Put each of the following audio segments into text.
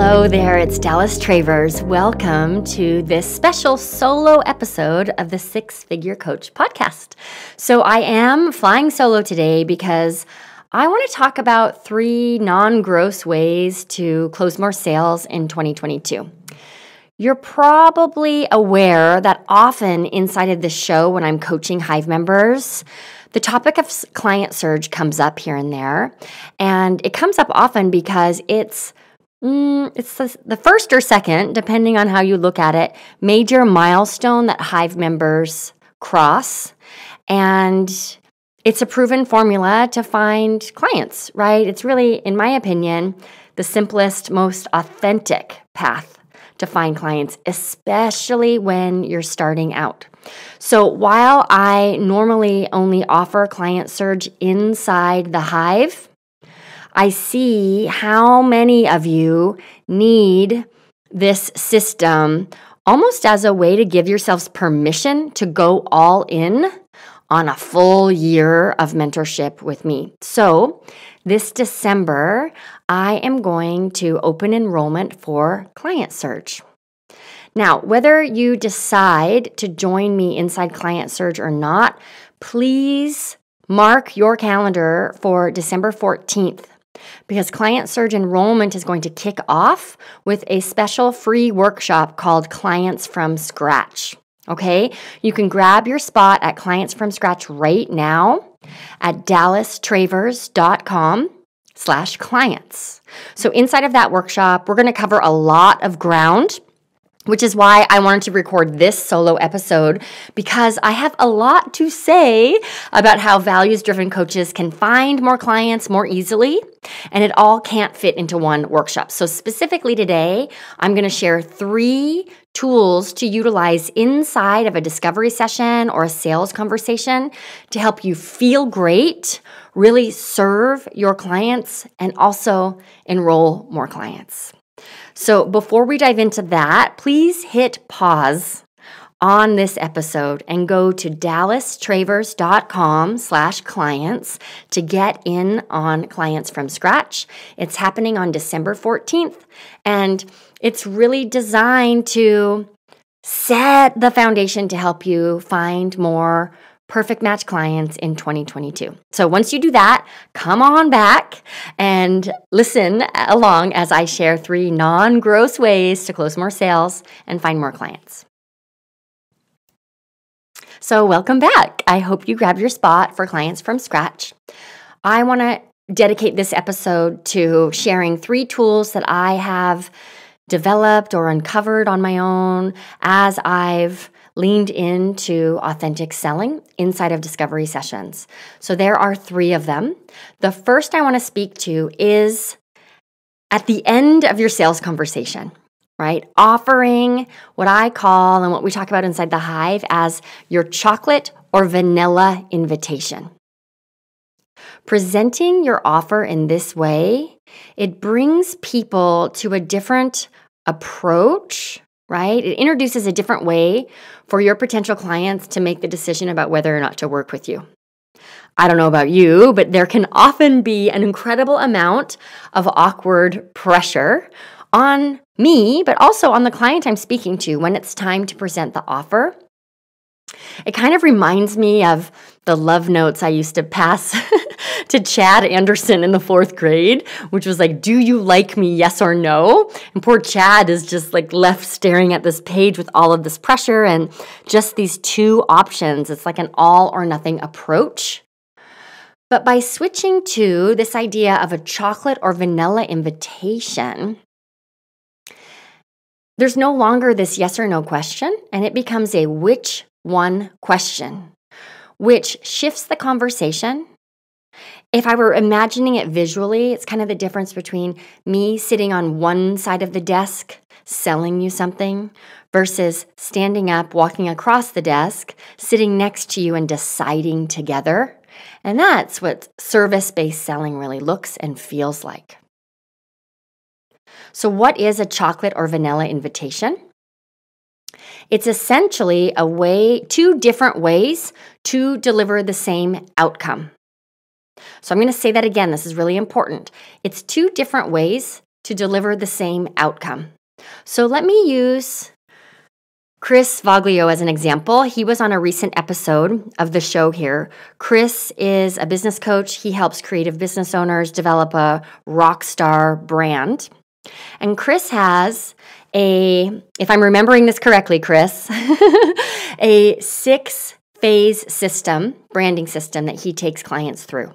Hello there, it's Dallas Travers. Welcome to this special solo episode of the Six Figure Coach podcast. So I am flying solo today because I want to talk about 3 non-gross ways to close more sales in 2022. You're probably aware that often inside of this show when I'm coaching Hive members, the topic of client surge comes up here and there. And it comes up often because it's the first or second, depending on how you look at it, major milestone that Hive members cross. And it's a proven formula to find clients, right? It's really, in my opinion, the simplest, most authentic path to find clients, especially when you're starting out. So while I normally only offer client surge inside the Hive, I see how many of you need this system almost as a way to give yourselves permission to go all in on a full year of mentorship with me. So this December, I am going to open enrollment for Client Surge. Now, whether you decide to join me inside Client Surge or not, please mark your calendar for December 14th. Because Client Surge enrollment is going to kick off with a special free workshop called Clients from Scratch. Okay? You can grab your spot at Clients from Scratch right now at dallastravers.com/clients. So inside of that workshop, we're going to cover a lot of ground, which is why I wanted to record this solo episode, because I have a lot to say about how values-driven coaches can find more clients more easily, and it all can't fit into one workshop. So specifically today, I'm going to share 3 tools to utilize inside of a discovery session or a sales conversation to help you feel great, really serve your clients, and also enroll more clients. So before we dive into that, please hit pause on this episode and go to dallastravers.com/clients to get in on Clients from Scratch. It's happening on December 14th, and it's really designed to set the foundation to help you find more perfect match clients in 2022. So once you do that, come on back and listen along as I share 3 non-gross ways to close more sales and find more clients. So welcome back. I hope you grabbed your spot for Clients from Scratch. I want to dedicate this episode to sharing 3 tools that I have developed or uncovered on my own as I've leaned into authentic selling inside of discovery sessions. So there are 3 of them. The first I want to speak to is at the end of your sales conversation, right? Offering what I call and what we talk about inside the Hive as your chocolate or vanilla invitation. Presenting your offer in this way, it brings people to a different approach, right? It introduces a different way for your potential clients to make the decision about whether or not to work with you. I don't know about you, but there can often be an incredible amount of awkward pressure on me, but also on the client I'm speaking to when it's time to present the offer. It kind of reminds me of the love notes I used to pass to Chad Anderson in the 4th grade, which was like, do you like me, yes or no? And poor Chad is just like left staring at this page with all of this pressure and just these 2 options. It's like an all or nothing approach. But by switching to this idea of a chocolate or vanilla invitation, there's no longer this yes or no question, and it becomes a which one question, which shifts the conversation. If I were imagining it visually, it's kind of the difference between me sitting on one side of the desk selling you something versus standing up, walking across the desk, sitting next to you and deciding together. And that's what service-based selling really looks and feels like. So what is a chocolate or vanilla invitation? It's essentially 2 different ways to deliver the same outcome. So I'm going to say that again. This is really important. It's 2 different ways to deliver the same outcome. So let me use Chris Voglio as an example. He was on a recent episode of the show here. Chris is a business coach. He helps creative business owners develop a rock star brand. And Chris has if I'm remembering this correctly, Chris, a 6-phase system, branding system that he takes clients through.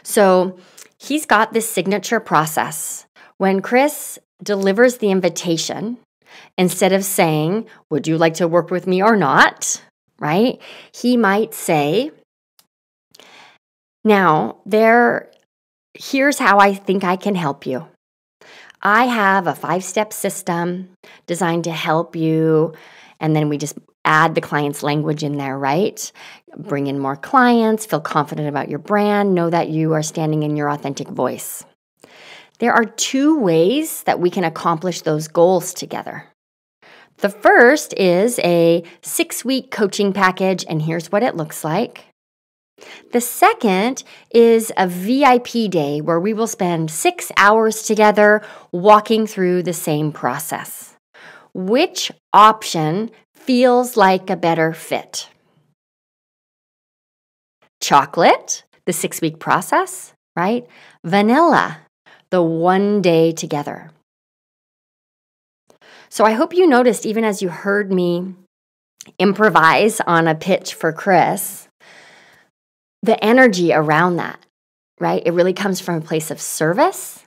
So he's got this signature process. When Chris delivers the invitation, instead of saying, would you like to work with me or not, right? He might say, now, here's how I think I can help you. I have a 5-step system designed to help you, and then we just add the client's language in there, right? Bring in more clients, feel confident about your brand, know that you are standing in your authentic voice. There are 2 ways that we can accomplish those goals together. The first is a 6-week coaching package, and here's what it looks like. The second is a VIP day where we will spend 6 hours together walking through the same process. Which option feels like a better fit? Chocolate, the 6-week process, right? Vanilla, the 1 day together. So I hope you noticed, even as you heard me improvise on a pitch for Chris, the energy around that, right? It really comes from a place of service,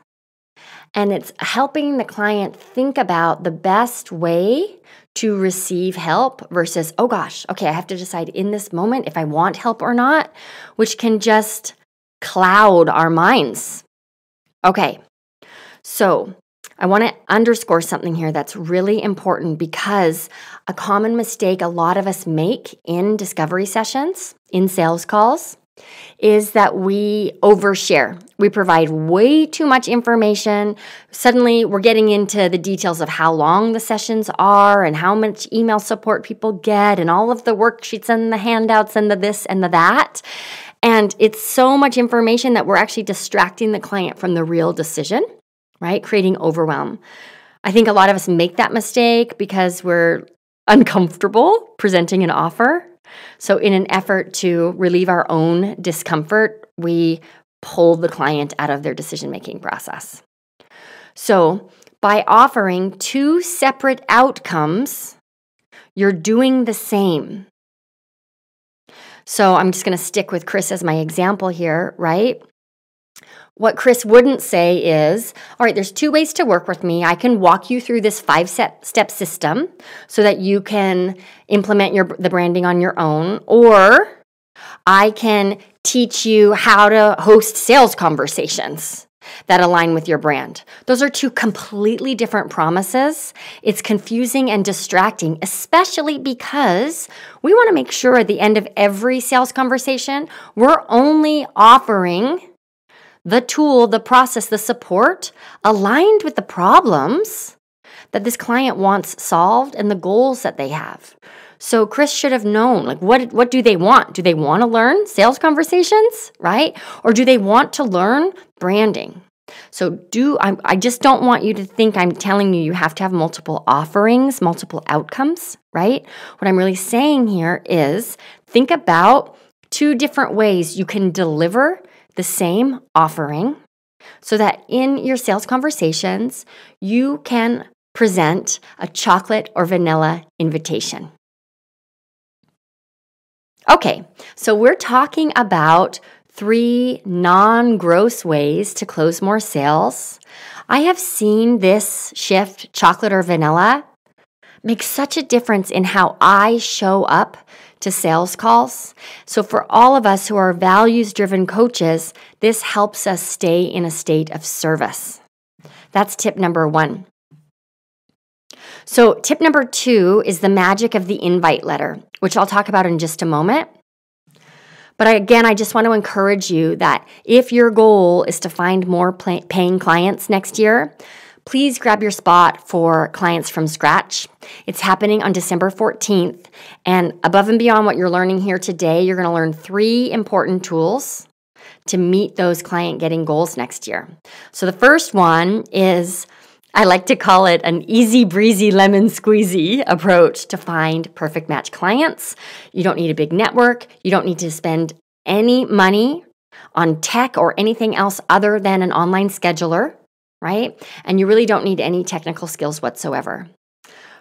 and it's helping the client think about the best way to receive help versus, oh gosh, okay, I have to decide in this moment if I want help or not, which can just cloud our minds. Okay, so I want to underscore something here that's really important, because a common mistake a lot of us make in discovery sessions, in sales calls, is that we overshare. We provide way too much information. Suddenly, we're getting into the details of how long the sessions are and how much email support people get and all of the worksheets and the handouts and the this and the that. And it's so much information that we're actually distracting the client from the real decision, right? Creating overwhelm. I think a lot of us make that mistake because we're uncomfortable presenting an offer. So in an effort to relieve our own discomfort, we pull the client out of their decision-making process. So by offering 2 separate outcomes, you're doing the same. So I'm just going to stick with Chris as my example here, right? What Chris wouldn't say is, all right, there's 2 ways to work with me. I can walk you through this 5-step system so that you can implement the branding on your own, or I can teach you how to host sales conversations that align with your brand. Those are 2 completely different promises. It's confusing and distracting, especially because we want to make sure at the end of every sales conversation, we're only offering the tool, the process, the support aligned with the problems that this client wants solved and the goals that they have. So Chris should have known, like, what do they want? Do they want to learn sales conversations, right? Or do they want to learn branding? So I just don't want you to think I'm telling you have to have multiple offerings, multiple outcomes, right? What I'm really saying here is think about 2 different ways you can deliver the same offering so that in your sales conversations, you can present a chocolate or vanilla invitation. Okay, so we're talking about 3 non-gross ways to close more sales. I have seen this shift, chocolate or vanilla, make such a difference in how I show up to sales calls. So for all of us who are values-driven coaches, this helps us stay in a state of service. That's tip number 1. So tip number 2 is the magic of the invite letter, which I'll talk about in just a moment. But again, I just want to encourage you that if your goal is to find more paying clients next year, please grab your spot for Clients from Scratch. It's happening on December 14th. And above and beyond what you're learning here today, you're going to learn 3 important tools to meet those client getting goals next year. So the first one is, I like to call it an easy breezy lemon squeezy approach to find perfect match clients. You don't need a big network. You don't need to spend any money on tech or anything else other than an online scheduler, right? And you really don't need any technical skills whatsoever.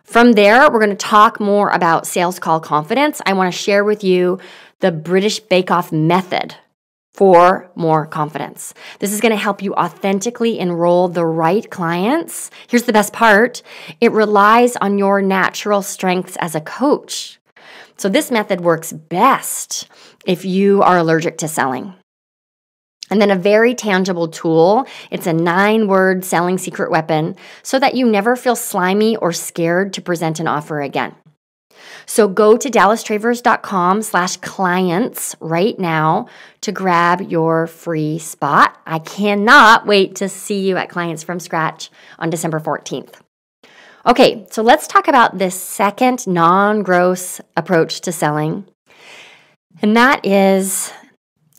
From there, we're going to talk more about sales call confidence. I want to share with you the British Bake Off method for more confidence. This is going to help you authentically enroll the right clients. Here's the best part. It relies on your natural strengths as a coach. So this method works best if you are allergic to selling. And then a very tangible tool. It's a 9-word selling secret weapon so that you never feel slimy or scared to present an offer again. So go to dallastravers.com/clients right now to grab your free spot. I cannot wait to see you at Clients from Scratch on December 14th. Okay, so let's talk about this second non-gross approach to selling. And that is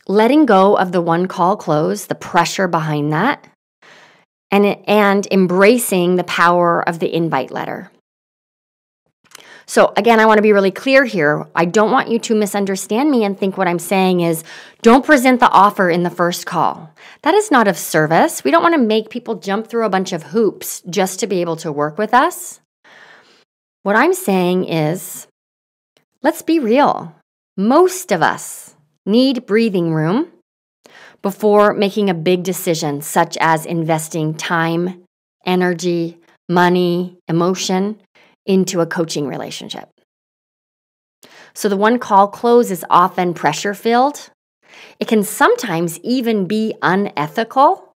letting go of the one-call close, the pressure behind that, and embracing the power of the invite letter. So again, I want to be really clear here. I don't want you to misunderstand me and think what I'm saying is don't present the offer in the first call. That is not of service. We don't want to make people jump through a bunch of hoops just to be able to work with us. What I'm saying is, let's be real. Most of us need breathing room before making a big decision, such as investing time, energy, money, emotion into a coaching relationship. So the one-call close is often pressure-filled. It can sometimes even be unethical.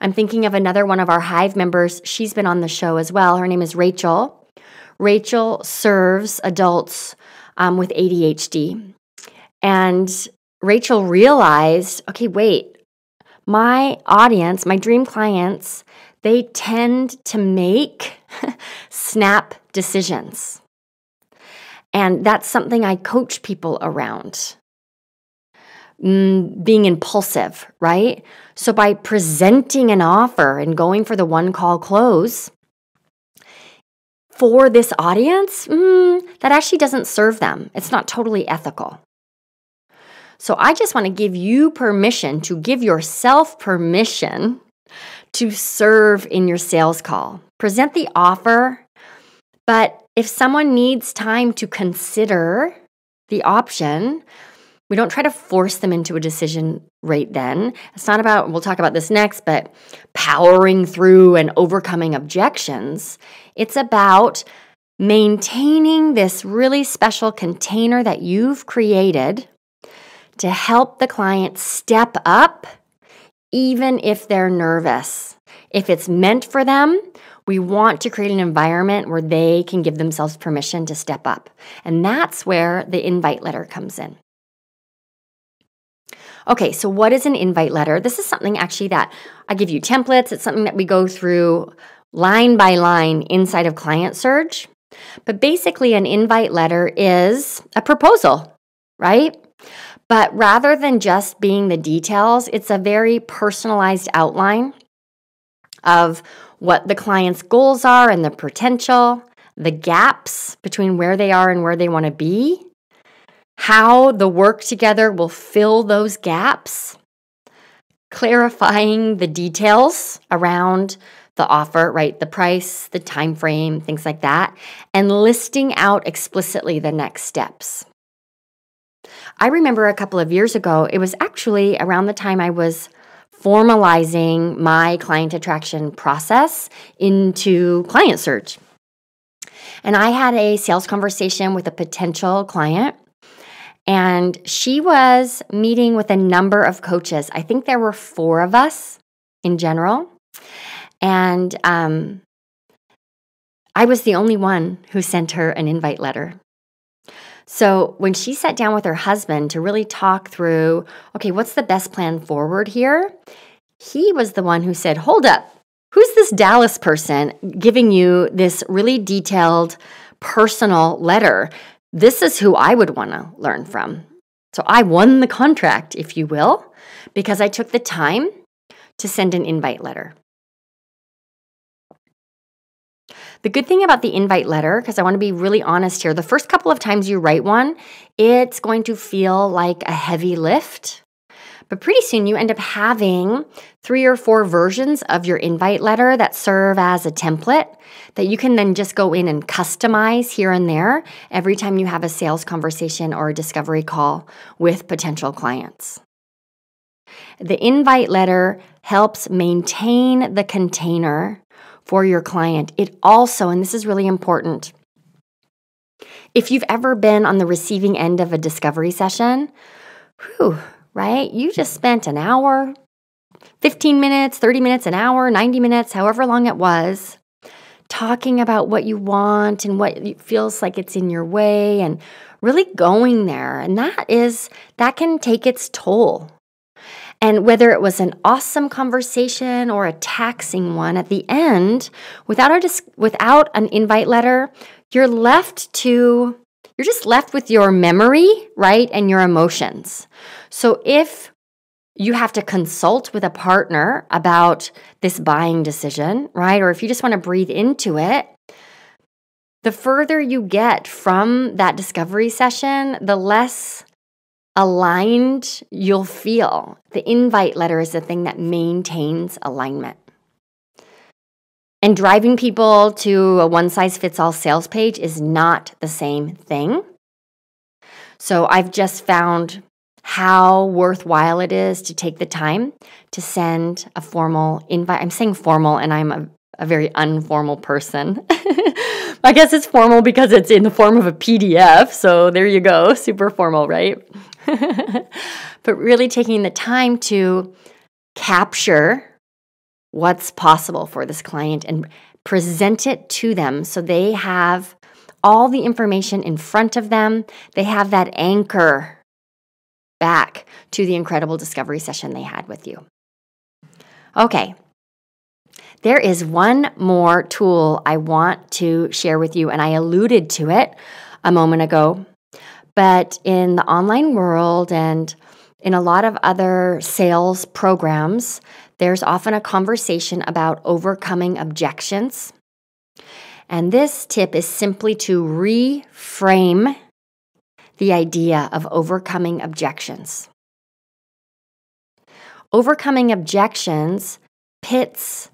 I'm thinking of another one of our Hive members. She's been on the show as well. Her name is Rachel. Rachel serves adults with ADHD. And Rachel realized, okay, wait, my audience, my dream clients, they tend to make snap decisions. And that's something I coach people around. Being impulsive, right? So by presenting an offer and going for the one-call close for this audience, that actually doesn't serve them. It's not totally ethical. So I just want to give you permission to give yourself permission to serve in your sales call. Present the offer, but if someone needs time to consider the option, we don't try to force them into a decision right then. It's not about, we'll talk about this next, but powering through and overcoming objections. It's about maintaining this really special container that you've created to help the client step up, even if they're nervous. If it's meant for them, we want to create an environment where they can give themselves permission to step up. And that's where the invite letter comes in. Okay, so what is an invite letter? This is something actually that I give you templates. It's something that we go through line by line inside of Client Surge. But basically, an invite letter is a proposal, right? But rather than just being the details, it's a very personalized outline of what the client's goals are and the potential, the gaps between where they are and where they want to be, how the work together will fill those gaps, clarifying the details around the offer, right? The price, the time frame, things like that, and listing out explicitly the next steps. I remember a couple of years ago, it was actually around the time I was formalizing my client attraction process into Client Surge. And I had a sales conversation with a potential client, and she was meeting with a number of coaches. I think there were 4 of us in general. And I was the only one who sent her an invite letter. So when she sat down with her husband to really talk through, okay, what's the best plan forward here? He was the one who said, hold up, who's this Dallas person giving you this really detailed personal letter? This is who I would want to learn from. So I won the contract, if you will, because I took the time to send an invite letter. The good thing about the invite letter, because I want to be really honest here, the first couple of times you write one, it's going to feel like a heavy lift. But pretty soon you end up having 3 or 4 versions of your invite letter that serve as a template that you can then just go in and customize here and there every time you have a sales conversation or a discovery call with potential clients. The invite letter helps maintain the container for your client. It also, and this is really important, if you've ever been on the receiving end of a discovery session, right? You just spent an hour, 15 minutes, 30 minutes, an hour, 90 minutes, however long it was, talking about what you want and what feels like it's in your way and really going there. And that can take its toll. And whether it was an awesome conversation or a taxing one, at the end, without an invite letter, you're just left with your memory, right, and your emotions. So if you have to consult with a partner about this buying decision, right, or if you just want to breathe into it, the further you get from that discovery session, the less aligned you'll feel. The invite letter is the thing that maintains alignment. And driving people to a one-size-fits-all sales page is not the same thing. So I've just found how worthwhile it is to take the time to send a formal invite. I'm saying formal, and I'm a very informal person. I guess it's formal because it's in the form of a PDF. So there you go, super formal, right? But really taking the time to capture what's possible for this client and present it to them so they have all the information in front of them. They have that anchor back to the incredible discovery session they had with you. Okay, there is one more tool I want to share with you, and I alluded to it a moment ago. But in the online world and in a lot of other sales programs, there's often a conversation about overcoming objections. And this tip is simply to reframe the idea of overcoming objections. Overcoming objections pits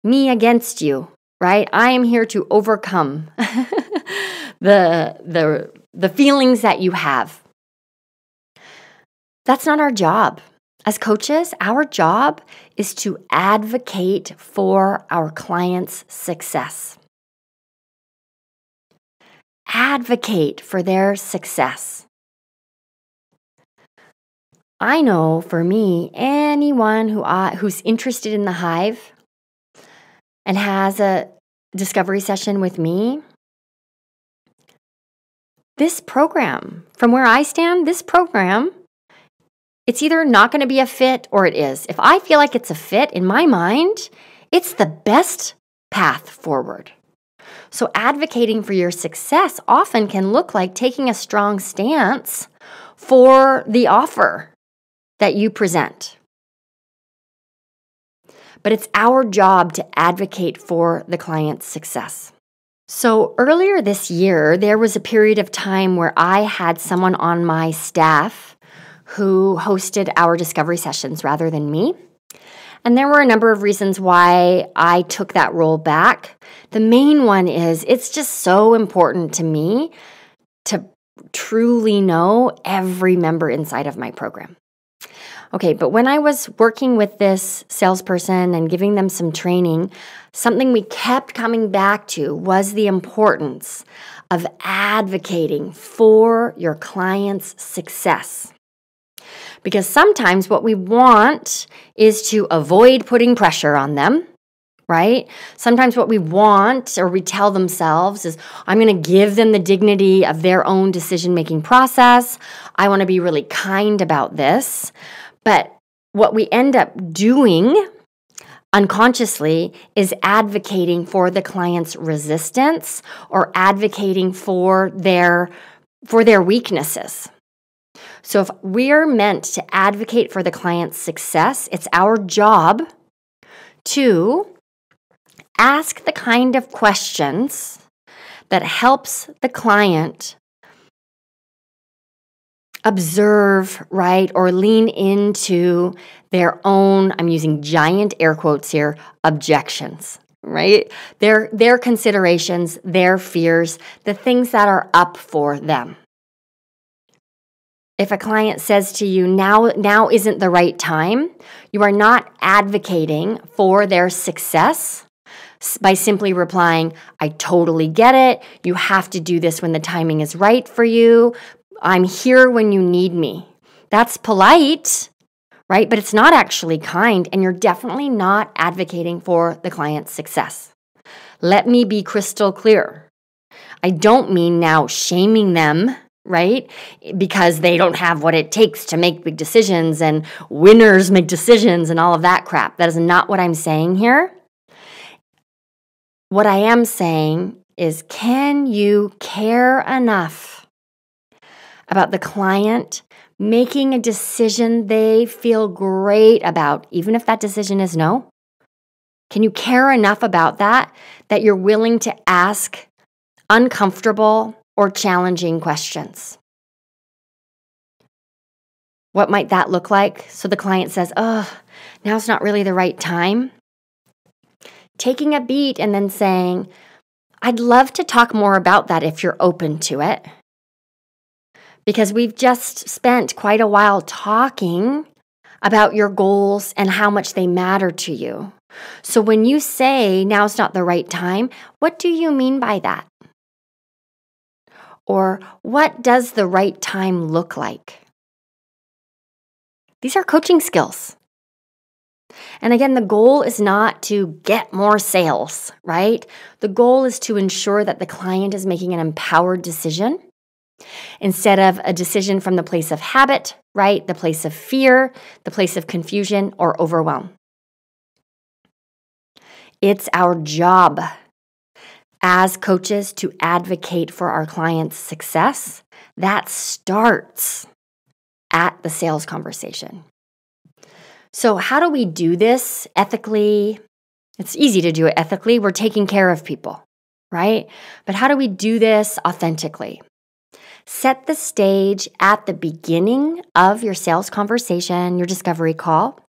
me against you, right? I am here to overcome the feelings that you have. That's not our job. As coaches, our job is to advocate for our clients' success. Advocate for their success. I know for me, anyone who's interested in the Hive and has a discovery session with me, this program, from where I stand, this program, it's either not going to be a fit or it is. If I feel like it's a fit, in my mind, it's the best path forward. So advocating for your success often can look like taking a strong stance for the offer that you present. But it's our job to advocate for the client's success. So earlier this year, there was a period of time where I had someone on my staff who hosted our discovery sessions rather than me. And there were a number of reasons why I took that role back. The main one is it's just so important to me to truly know every member inside of my program. Okay, but when I was working with this salesperson and giving them some training, something we kept coming back to was the importance of advocating for your client's success. Because sometimes what we want is to avoid putting pressure on them, right? Sometimes what we want or we tell themselves is, I'm going to give them the dignity of their own decision-making process. I want to be really kind about this. But what we end up doing unconsciously is advocating for the client's resistance or advocating for their weaknesses. So if we're meant to advocate for the client's success, it's our job to ask the kind of questions that helps the client observe, right, or lean into their own, I'm using giant air quotes here, objections, right? Their considerations, their fears, the things that are up for them. If a client says to you, now isn't the right time, you are not advocating for their success by simply replying, I totally get it. You have to do this when the timing is right for you. I'm here when you need me. That's polite, right? But it's not actually kind, and you're definitely not advocating for the client's success. Let me be crystal clear. I don't mean now shaming them, right? Because they don't have what it takes to make big decisions and winners make decisions and all of that crap. That is not what I'm saying here. What I am saying is, can you care enough about the client making a decision they feel great about, even if that decision is no? Can you care enough about that you're willing to ask uncomfortable or challenging questions? What might that look like? So the client says, now's not really the right time. Taking a beat and then saying, I'd love to talk more about that if you're open to it. Because we've just spent quite a while talking about your goals and how much they matter to you. So when you say now's not the right time, what do you mean by that? Or what does the right time look like? These are coaching skills. And again, the goal is not to get more sales, right? The goal is to ensure that the client is making an empowered decision instead of a decision from the place of habit, right? The place of fear, the place of confusion or overwhelm. It's our job as coaches to advocate for our clients' success. That starts at the sales conversation. So how do we do this ethically? It's easy to do it ethically. We're taking care of people, right? But how do we do this authentically? Set the stage at the beginning of your sales conversation, your discovery call,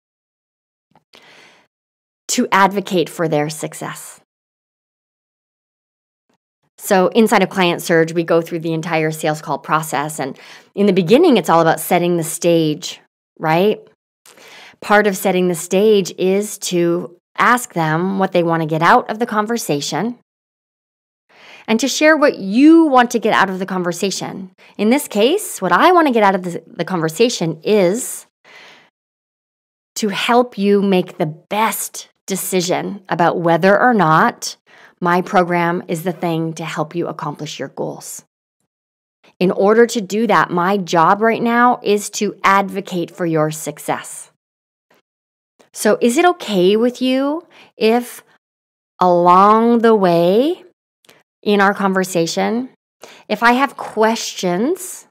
to advocate for their success. So inside of Client Surge, we go through the entire sales call process. And in the beginning, it's all about setting the stage, right? Part of setting the stage is to ask them what they want to get out of the conversation and to share what you want to get out of the conversation. In this case, what I want to get out of the conversation is to help you make the best decision about whether or not my program is the thing to help you accomplish your goals. In order to do that, my job right now is to advocate for your success. So is it okay with you if along the way in our conversation, if I have questions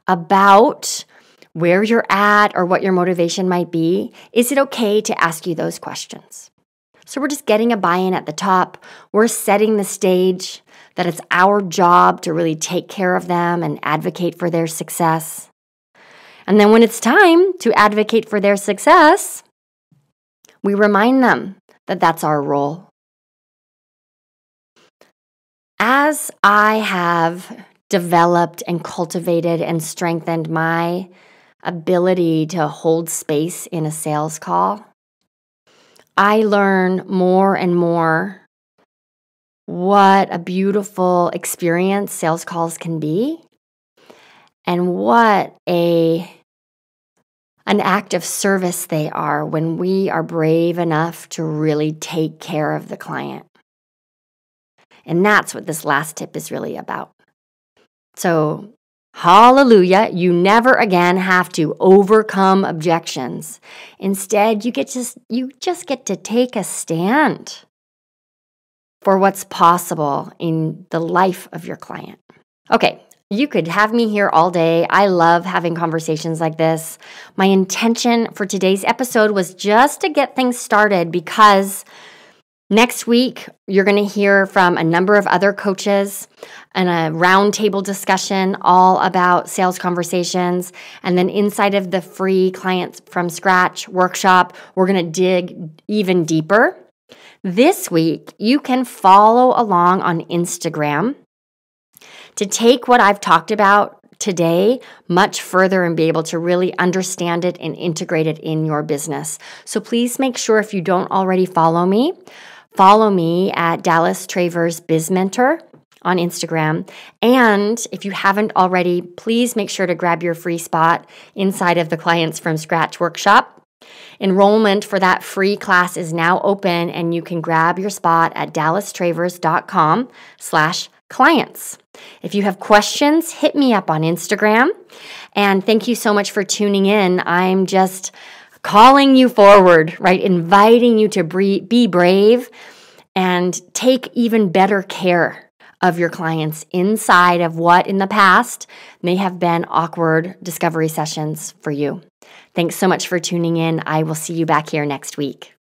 about where you're at or what your motivation might be, is it okay to ask you those questions? So we're just getting a buy-in at the top. We're setting the stage that it's our job to really take care of them and advocate for their success. And then when it's time to advocate for their success, we remind them that that's our role. As I have developed and cultivated and strengthened my ability to hold space in a sales call, I learn more and more what a beautiful experience sales calls can be and what an act of service they are when we are brave enough to really take care of the client. And that's what this last tip is really about. So, hallelujah, you never again have to overcome objections. Instead, you just get to take a stand for what's possible in the life of your client. Okay, You could have me here all day. I love having conversations like this. My intention for today's episode was just to get things started because next week you're going to hear from a number of other coaches and a roundtable discussion all about sales conversations. And then inside of the free Clients from Scratch workshop, we're going to dig even deeper. This week, you can follow along on Instagram to take what I've talked about today much further and be able to really understand it and integrate it in your business. So please make sure, if you don't already follow me at Dallas Travers Biz Mentor on Instagram. And if you haven't already, please make sure to grab your free spot inside of the Clients from Scratch workshop. Enrollment for that free class is now open, and you can grab your spot at dallastravers.com/clients. If you have questions, hit me up on Instagram. And thank you so much for tuning in. I'm just calling you forward, right? Inviting you to be brave and take even better care of your clients inside of what in the past may have been awkward discovery sessions for you. Thanks so much for tuning in. I will see you back here next week.